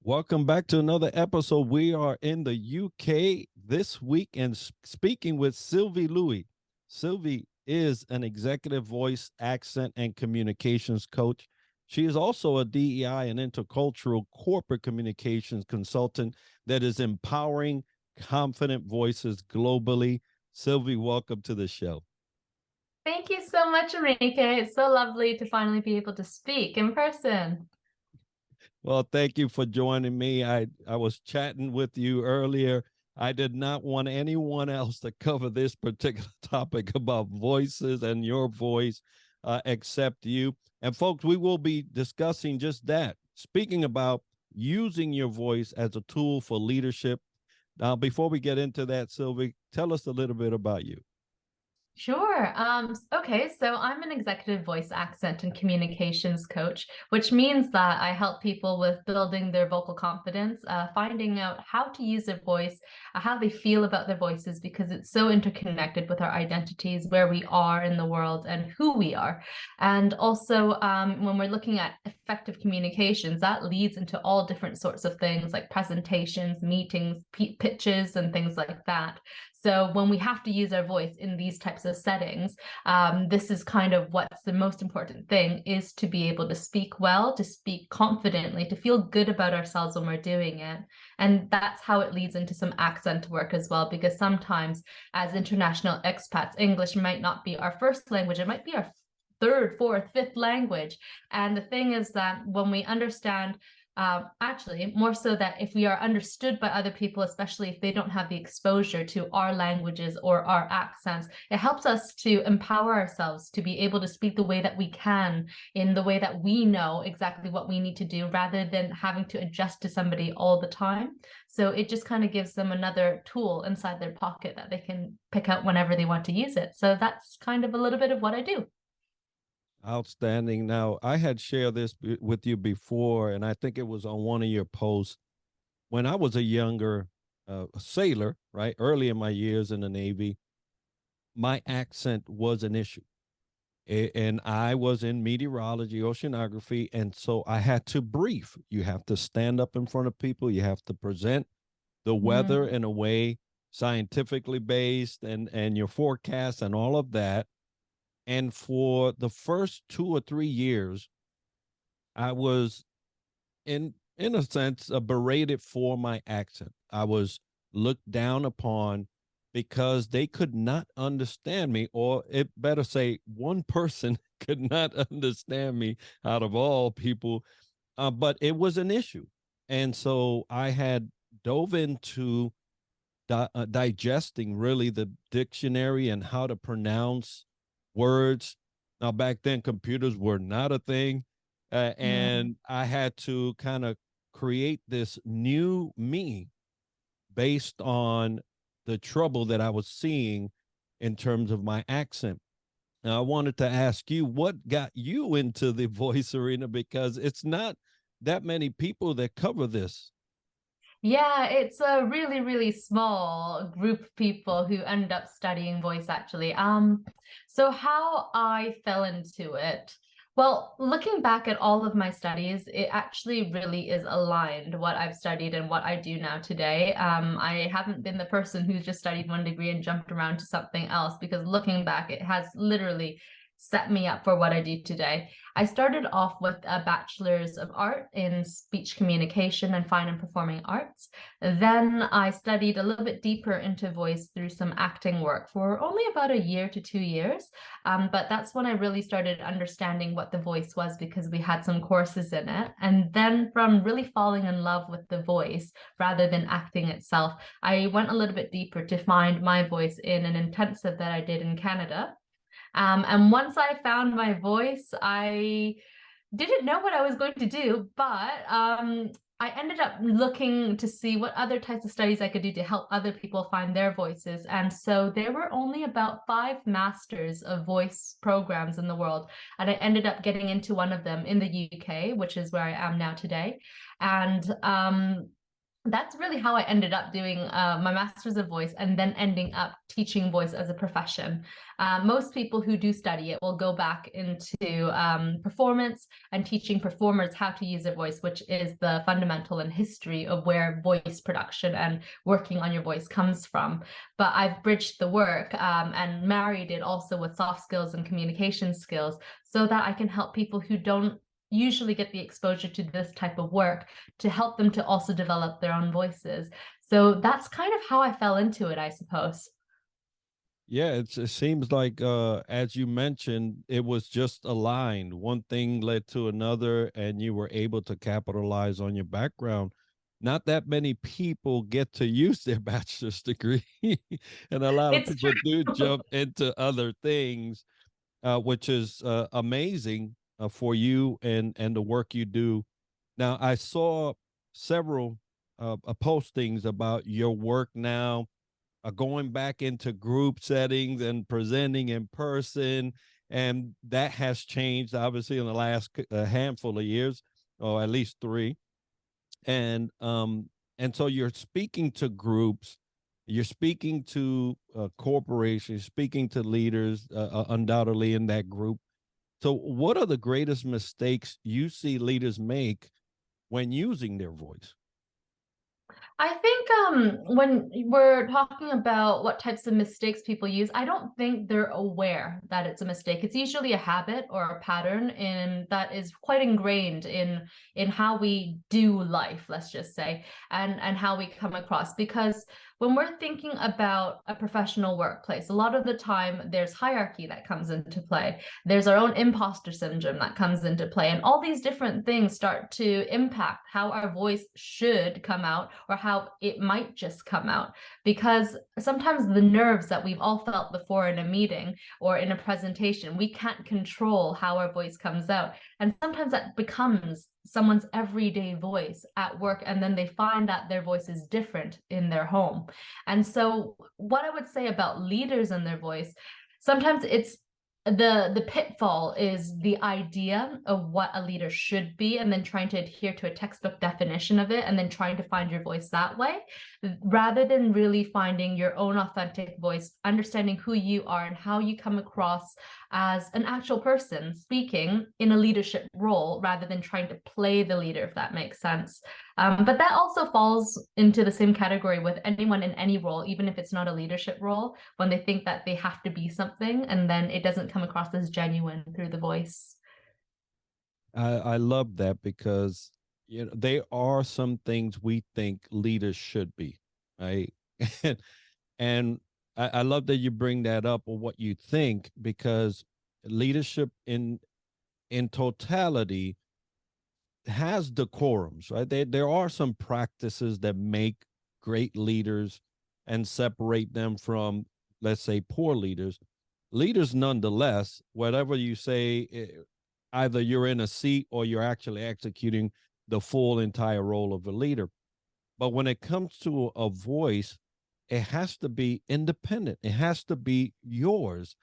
Welcome back to another episode. We are in the UK this week and speaking with Sylvie Lui. Sylvie is an executive voice, accent, and communications coach. She is also a DEI and intercultural corporate communications consultant that is empowering confident voices globally. Sylvie, welcome to the show. Thank you so much, Enrique. It's so lovely to finally be able to speak in person. Well, thank you for joining me. I was chatting with you earlier. I did not want anyone else to cover this particular topic about voices and your voice except you. And folks, we will be discussing just that. Speaking about using your voice as a tool for leadership. Now, before we get into that, Sylvie, tell us a little bit about you. Sure. Okay, so I'm an executive voice accent and communications coach, which means that I help people with building their vocal confidence, finding out how to use their voice, how they feel about their voices, because it's so interconnected with our identities, where we are in the world and who we are. And also, when we're looking at effective communications, that leads into all different sorts of things like presentations, meetings, pitches, and things like that. So when we have to use our voice in these types of settings, this is kind of what's the most important thing, is to be able to speak well, to speak confidently, to feel good about ourselves when we're doing it. And that's how it leads into some accent work as well, because sometimes as international expats, English might not be our first language. It might be our third, fourth, fifth language. And the thing is that when we understand actually, more so that if we are understood by other people, especially if they don't have the exposure to our languages or our accents, it helps us to empower ourselves to be able to speak the way that we can, in the way that we know exactly what we need to do, rather than having to adjust to somebody all the time. So it just kind of gives them another tool inside their pocket that they can pick out whenever they want to use it. So that's kind of a little bit of what I do. Outstanding. Now, I had shared this with you before, and I think it was on one of your posts. When I was a younger sailor, right, early in my years in the Navy, my accent was an issue. And I was in meteorology, oceanography, and so I had to brief. You have to stand up in front of people, you have to present the weather Mm. in a way scientifically based and your forecasts and all of that. And for the first 2 or 3 years, I was in a sense berated for my accent. I was looked down upon because they could not understand me, or it better say one person could not understand me out of all people. But it was an issue. And so I had dove into digesting really the dictionary and how to pronounce words. Now, back then, computers were not a thing. Mm. And I had to kind of create this new me based on the trouble that I was seeing in terms of my accent. Now, I wanted to ask you, what got you into the voice arena? Because it's not that many people that cover this. Yeah, it's a really, really small group of people who end up studying voice actually. So how I fell into it. Well, looking back at all of my studies, it actually really is aligned what I've studied and what I do now today. I haven't been the person who's just studied one degree and jumped around to something else, because looking back, it has literally set me up for what I do today. I started off with a bachelor's of art in speech communication and fine and performing arts. Then I studied a little bit deeper into voice through some acting work for only about a year to 2 years. But that's when I really started understanding what the voice was, because we had some courses in it. And then from really falling in love with the voice rather than acting itself, I went a little bit deeper to find my voice in an intensive that I did in Canada. And once I found my voice, I didn't know what I was going to do, but I ended up looking to see what other types of studies I could do to help other people find their voices. And so there were only about 5 masters of voice programs in the world. And I ended up getting into one of them in the UK, which is where I am now today. And That's really how I ended up doing my master's of voice and then ending up teaching voice as a profession. Most people who do study it will go back into performance and teaching performers how to use their voice, which is the fundamental and history of where voice production and working on your voice comes from. But I've bridged the work and married it also with soft skills and communication skills so that I can help people who don't usually get the exposure to this type of work to help them to also develop their own voices. So that's kind of how I fell into it, I suppose. Yeah, it seems like as you mentioned, it was just aligned. One thing led to another, and you were able to capitalize on your background. Not that many people get to use their bachelor's degree, and a lot of It's people do true. jump into other things, which is amazing for you and the work you do. Now, I saw several postings about your work now, going back into group settings and presenting in person. And that has changed, obviously, in the last handful of years, or at least three. And so you're speaking to groups, you're speaking to corporations, speaking to leaders, undoubtedly in that group. So, what are the greatest mistakes you see leaders make when using their voice? I think when we're talking about what types of mistakes people use, I don't think they're aware that it's a mistake. It's usually a habit or a pattern in that is quite ingrained in how we do life, let's just say, and how we come across. Because when we're thinking about a professional workplace, a lot of the time there's hierarchy that comes into play. There's our own imposter syndrome that comes into play, and all these different things start to impact how our voice should come out or how it might just come out. Because sometimes the nerves that we've all felt before in a meeting or in a presentation, we can't control how our voice comes out. And sometimes that becomes someone's everyday voice at work, and then they find that their voice is different in their home. And so, what I would say about leaders and their voice, sometimes it's the pitfall is the idea of what a leader should be and then trying to adhere to a textbook definition of it and then trying to find your voice that way rather than really finding your own authentic voice, understanding who you are and how you come across as an actual person speaking in a leadership role rather than trying to play the leader, if that makes sense. But that also falls into the same category with anyone in any role, even if it's not a leadership role, when they think that they have to be something and then it doesn't come across as genuine through the voice. I love that because there are some things we think leaders should be, right? and and I love that you bring that up or what you think, because leadership in totality has decorums, right? There are some practices that make great leaders and separate them from, let's say, poor leaders. Leaders, nonetheless, whatever you say, either you're in a seat or you're actually executing the full entire role of a leader. But when it comes to a voice, it has to be independent. It has to be yours.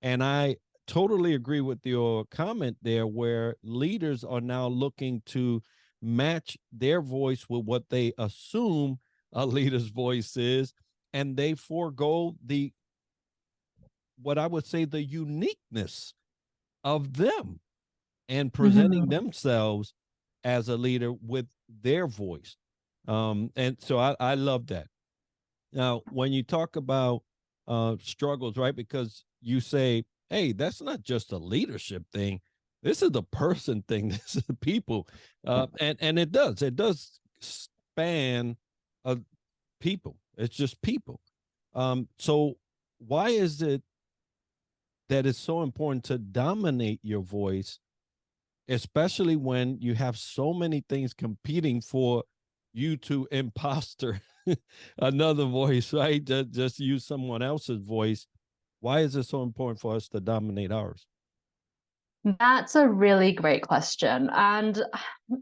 And I totally agree with your comment there, where leaders are now looking to match their voice with what they assume a leader's voice is, and they forego the, what I would say, the uniqueness of them and presenting Mhm. themselves as a leader with their voice. And so I love that. Now, when you talk about struggles, right? Because you say, hey, that's not just a leadership thing. This is a person thing. This is people. And it does span people. It's just people. So why is it that it's so important to dominate your voice, especially when you have so many things competing for you to imposter another voice, right? Just use someone else's voice. Why is it so important for us to dominate ours? That's a really great question. And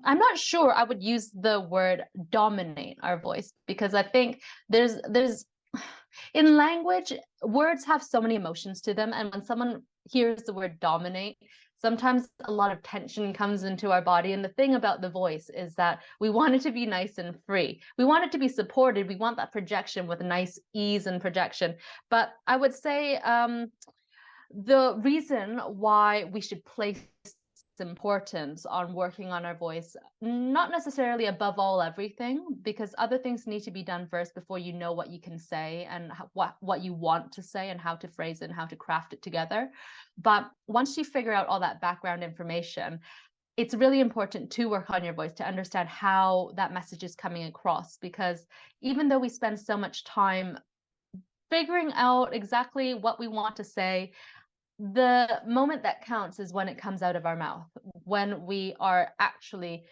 I'm not sure I would use the word dominate our voice because I think there's In language, words have so many emotions to them, and when someone hears the word dominate, sometimes a lot of tension comes into our body. And the thing about the voice is that we want it to be nice and free. We want it to be supported. We want that projection with nice ease and projection. But I would say the reason why we should place importance on working on our voice, not necessarily above all everything, because other things need to be done first before you know what you can say and what you want to say and how to phrase it and how to craft it together. But once you figure out all that background information, it's really important to work on your voice to understand how that message is coming across, because even though we spend so much time figuring out exactly what we want to say, the moment that counts is when it comes out of our mouth, when we are actually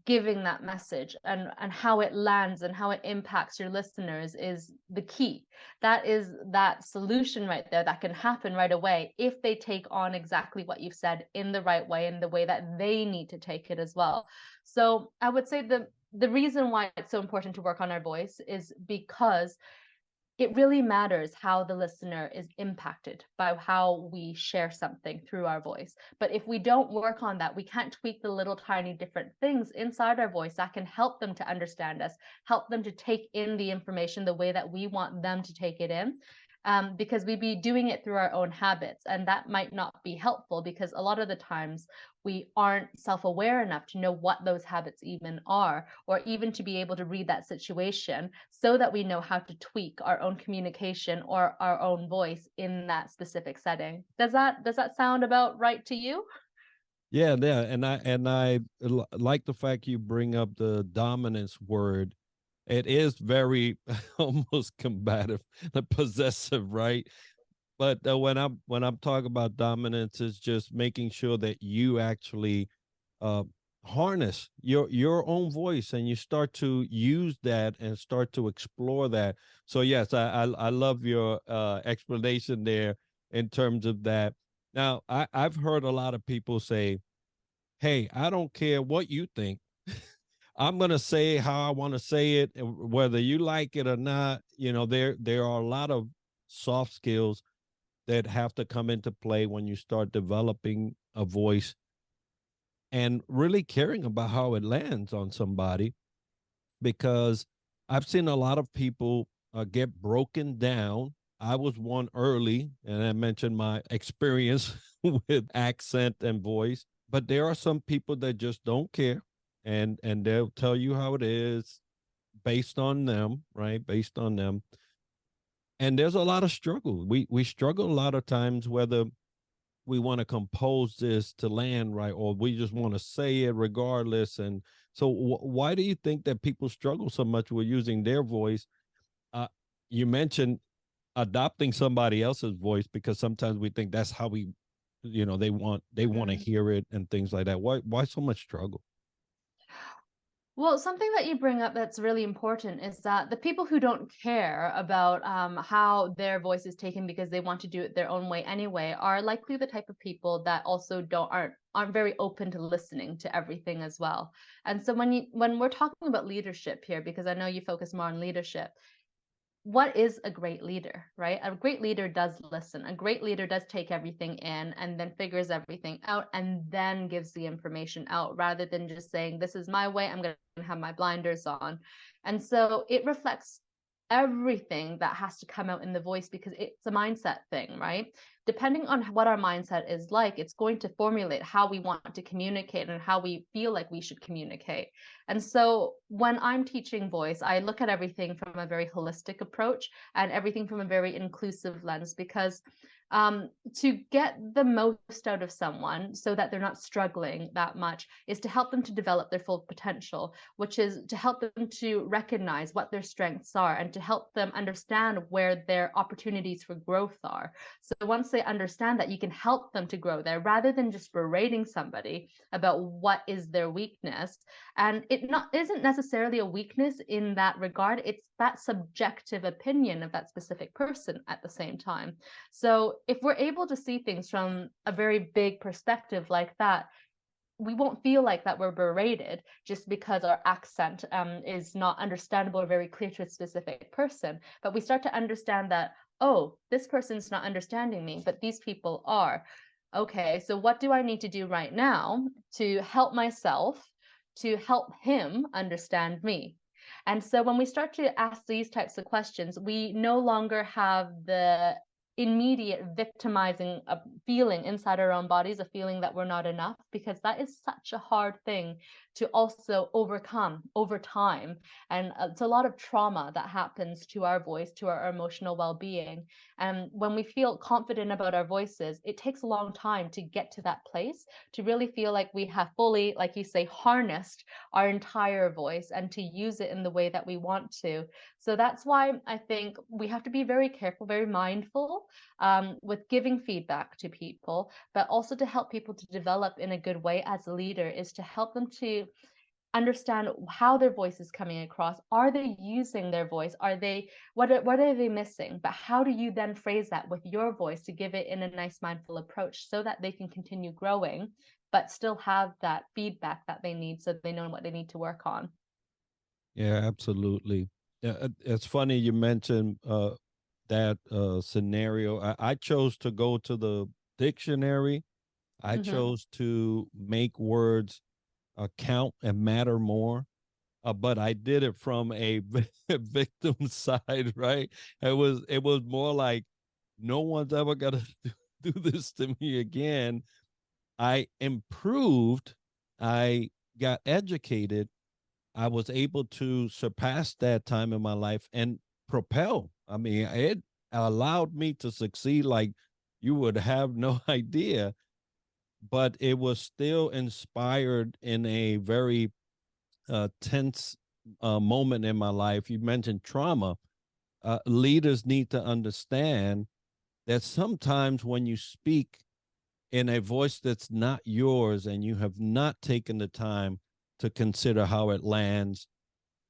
giving that message, and how it lands and how it impacts your listeners is the key. That is that solution right there that can happen right away if they take on exactly what you've said in the right way, in the way that they need to take it as well. So I would say the reason why it's so important to work on our voice is because it really matters how the listener is impacted by how we share something through our voice. But if we don't work on that, we can't tweak the little tiny different things inside our voice that can help them to understand us, help them to take in the information the way that we want them to take it in. Because we'd be doing it through our own habits, and that might not be helpful because a lot of the times we aren't self-aware enough to know what those habits even are, or even to be able to read that situation so that we know how to tweak our own communication or our own voice in that specific setting. Does that sound about right to you? Yeah, yeah, and I like the fact you bring up the dominance word. It is very almost combative, the possessive, right? But when I'm talking about dominance, it's just making sure that you actually uh, harness your own voice and you start to use that and start to explore that. So yes, I love your explanation there in terms of that. Now I've heard a lot of people say, "Hey, I don't care what you think. I'm gonna say how I want to say it, and whether you like it or not." There are a lot of soft skills that have to come into play when you start developing a voice and really caring about how it lands on somebody. Because I've seen a lot of people get broken down. I was one early, and I mentioned my experience with accent and voice. But there are some people that just don't care, and they'll tell you how it is based on them, right? Based on them. And there's a lot of struggle. We struggle a lot of times whether we want to compose this to land right, or we just want to say it regardless. And so why do you think that people struggle so much with using their voice? uh, you mentioned adopting somebody else's voice because sometimes we think that's how we, they want to Mhm. hear it and things like that. Why so much struggle? Well, something that you bring up that's really important is that the people who don't care about how their voice is taken because they want to do it their own way anyway are likely the type of people that also aren't very open to listening to everything as well. And so when we're talking about leadership here, because I know you focus more on leadership, what is a great leader, right? A great leader does listen. A great leader does take everything in and then figures everything out and then gives the information out rather than just saying, this is my way, I'm going to have my blinders on. And so it reflects everything that has to come out in the voice because it's a mindset thing, right? Depending on what our mindset is like, it's going to formulate how we want to communicate and how we feel like we should communicate. And so when I'm teaching voice, I look at everything from a very holistic approach and everything from a very inclusive lens because to get the most out of someone so that they're not struggling that much is to help them to develop their full potential, which is to help them to recognize what their strengths are and to help them understand where their opportunities for growth are. So once they understand that, you can help them to grow there rather than just berating somebody about what is their weakness. And it not isn't necessarily a weakness in that regard, it's that subjective opinion of that specific person at the same time. So if we're able to see things from a very big perspective like that, we won't feel like that we're berated just because our accent is not understandable or very clear to a specific person. But we start to understand that, oh, this person's not understanding me, but these people are. Okay, so what do I need to do right now to help myself, to help him understand me? And so when we start to ask these types of questions, we no longer have the immediate victimizing feeling inside our own bodies, a feeling that we're not enough, because that is such a hard thing to also overcome over time. And it's a lot of trauma that happens to our voice, to our emotional well-being. And when we feel confident about our voices, it takes a long time to get to that place, to really feel like we have fully, like you say, harnessed our entire voice and to use it in the way that we want to. So that's why I think we have to be very careful, very mindful with giving feedback to people, but also to help people to develop in a good way as a leader is to help them to understand how their voice is coming across. Are they using their voice? Are they, what are they missing? But how do you then phrase that with your voice to give it in a nice mindful approach so that they can continue growing but still have that feedback that they need so they know what they need to work on? Yeah, absolutely. Yeah, it's funny you mentioned that scenario. I chose to go to the dictionary. I Mm-hmm. chose to make words count and matter more. But I did it from a victim side, right? It was more like no one's ever gonna do this to me again. I improved. I got educated. I was able to surpass that time in my life and propel. I mean, it allowed me to succeed like you would have no idea, but it was still inspired in a very tense moment in my life. You mentioned trauma. Leaders need to understand that sometimes when you speak in a voice that's not yours and you have not taken the time to consider how it lands,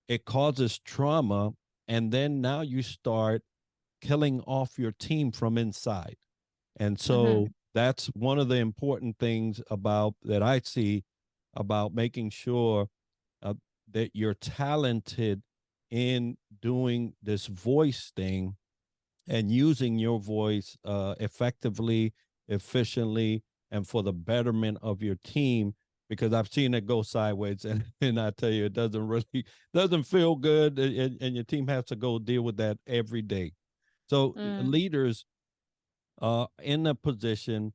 it causes trauma. And then now you start killing off your team from inside. And Mm-hmm. so that's one of the important things about that I see about making sure uh, that you're talented in doing this voice thing and using your voice effectively, efficiently, and for the betterment of your team. Because I've seen it go sideways, and I tell you, it doesn't really doesn't feel good, and your team has to go deal with that every day. So Mm. leaders are in a position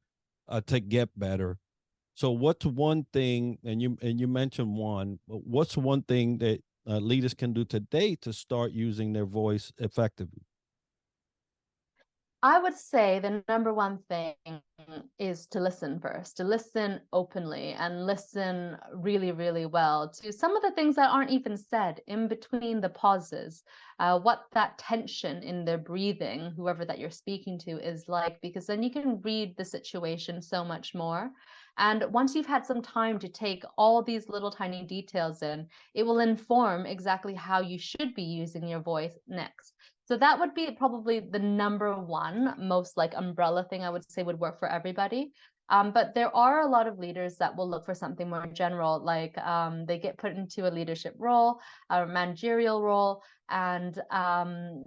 to get better. So what's one thing, and you mentioned one, but what's one thing that leaders can do today to start using their voice effectively? I would say the number one thing is to listen first, to listen openly and listen really, really well to some of the things that aren't even said in between the pauses, what that tension in their breathing, whoever that you're speaking to, is like, because then you can read the situation so much more. And once you've had some time to take all these little tiny details in, it will inform exactly how you should be using your voice next. So that would be probably the number one most like umbrella thing I would say would work for everybody. But there are a lot of leaders that will look for something more general, like they get put into a leadership role, a managerial role, and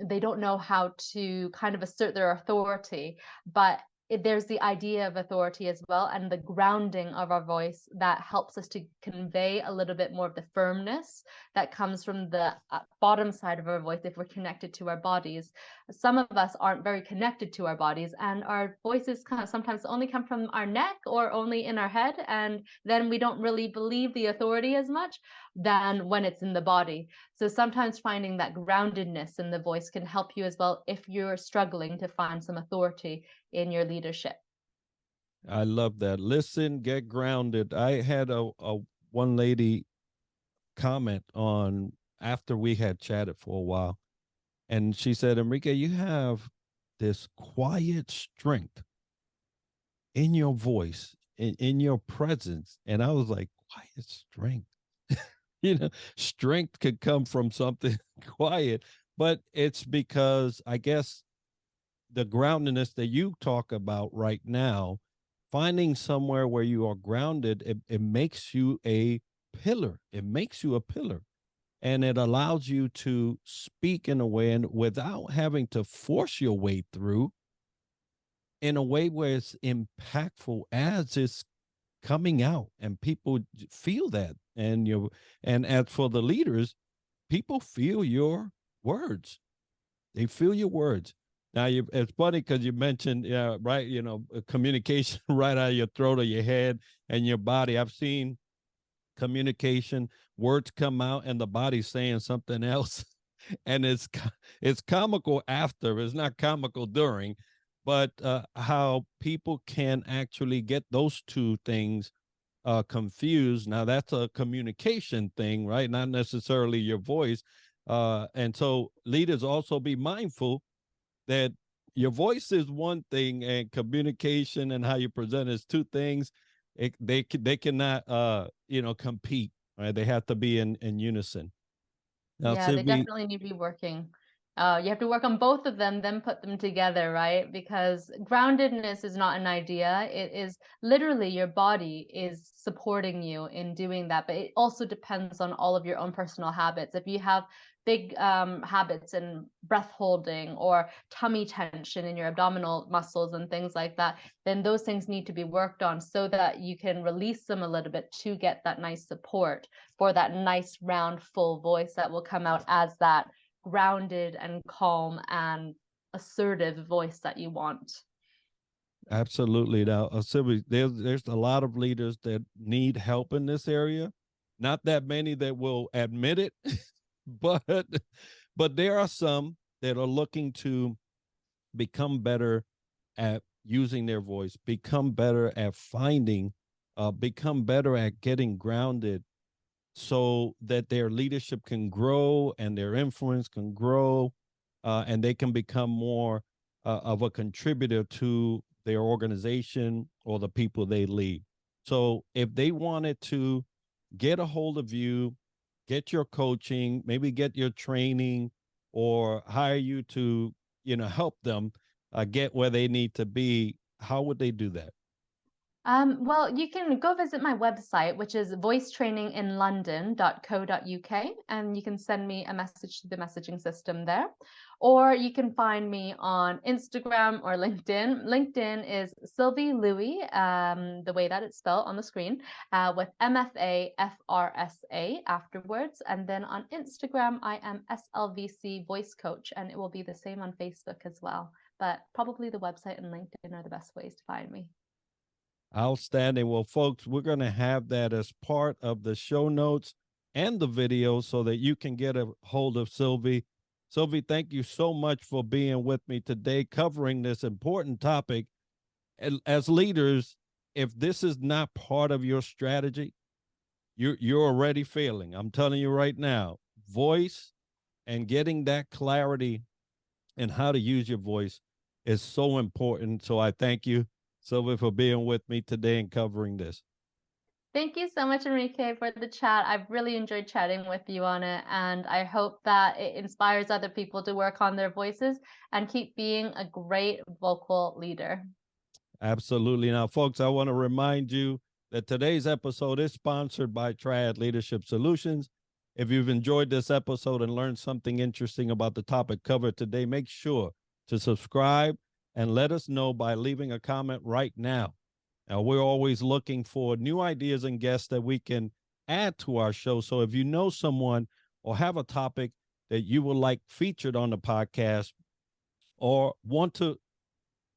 they don't know how to kind of assert their authority. But there's the idea of authority as well, and the grounding of our voice that helps us to convey a little bit more of the firmness that comes from the bottom side of our voice if we're connected to our bodies. Some of us aren't very connected to our bodies, and our voices kind of sometimes only come from our neck or only in our head, and then we don't really believe the authority as much than when it's in the body. So sometimes finding that groundedness in the voice can help you as well if you're struggling to find some authority in your leadership. I love that. Listen, get grounded. I had a one lady comment on after we had chatted for a while, and she said, Enrique, you have this quiet strength in your voice, in your presence. And I was like, quiet strength. Strength could come from something quiet, but it's because I guess the groundedness that you talk about right now finding somewhere where you are grounded, it makes you a pillar. It makes you a pillar. And it allows you to speak in a way and without having to force your way through in a way where it's impactful as it's coming out and people feel that. And as for the leaders, people feel your words. They feel your words. Now, it's funny because you mentioned, yeah, right, communication right out of your throat or your head and your body. I've seen communication, words come out and the body's saying something else. And it's comical after, it's not comical during, but how people can actually get those two things confused. Now, that's a communication thing, right? Not necessarily your voice. And so leaders also be mindful that your voice is one thing and communication and how you present is two things. They cannot compete, right? They have to be in unison. Now, Yeah, they Sylvie, definitely need to be working. You have to work on both of them, then put them together, right? Because groundedness is not an idea. It is literally your body is supporting you in doing that. But it also depends on all of your own personal habits. If you have big habits in breath holding or tummy tension in your abdominal muscles and things like that, then those things need to be worked on so that you can release them a little bit to get that nice support for that nice round full voice that will come out as that grounded and calm and assertive voice that you want. absolutely. Now, Sylvie, there's a lot of leaders that need help in this area. Not that many that will admit it, but there are some that are looking to become better at using their voice, become better at become better at getting grounded so that their leadership can grow and their influence can grow, and they can become more of a contributor to their organization or the people they lead. So if they wanted to get a hold of you, get your coaching, maybe get your training, or hire you to, help them get where they need to be, how would they do that? Well, you can go visit my website, which is voicetraininginlondon.co.uk, and you can send me a message to the messaging system there. Or you can find me on Instagram or LinkedIn. LinkedIn is Sylvie Lui, the way that it's spelled on the screen, with MFAFRSA afterwards. And then on Instagram, I am SLVC Voice Coach, and it will be the same on Facebook as well. But probably the website and LinkedIn are the best ways to find me. Outstanding. Well, folks, we're going to have that as part of the show notes and the video so that you can get a hold of Sylvie. Sylvie, thank you so much for being with me today, covering this important topic. As leaders, if this is not part of your strategy, you're already failing. I'm telling you right now, voice and getting that clarity and how to use your voice is so important. So I thank you, Sylvie, for being with me today and covering this. Thank you so much, Enrique, for the chat. I've really enjoyed chatting with you on it, and I hope that it inspires other people to work on their voices and keep being a great vocal leader. Absolutely. Now, folks, I want to remind you that today's episode is sponsored by Triad Leadership Solutions. If you've enjoyed this episode and learned something interesting about the topic covered today, make sure to subscribe and let us know by leaving a comment right now. Now, we're always looking for new ideas and guests that we can add to our show. So if you know someone or have a topic that you would like featured on the podcast or want to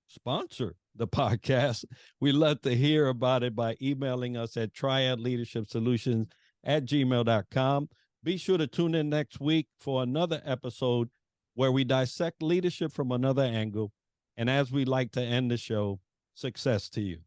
sponsor the podcast, we'd love to hear about it by emailing us at triadleadershipsolutions@gmail.com. Be sure to tune in next week for another episode where we dissect leadership from another angle. And as we like to end the show, success to you.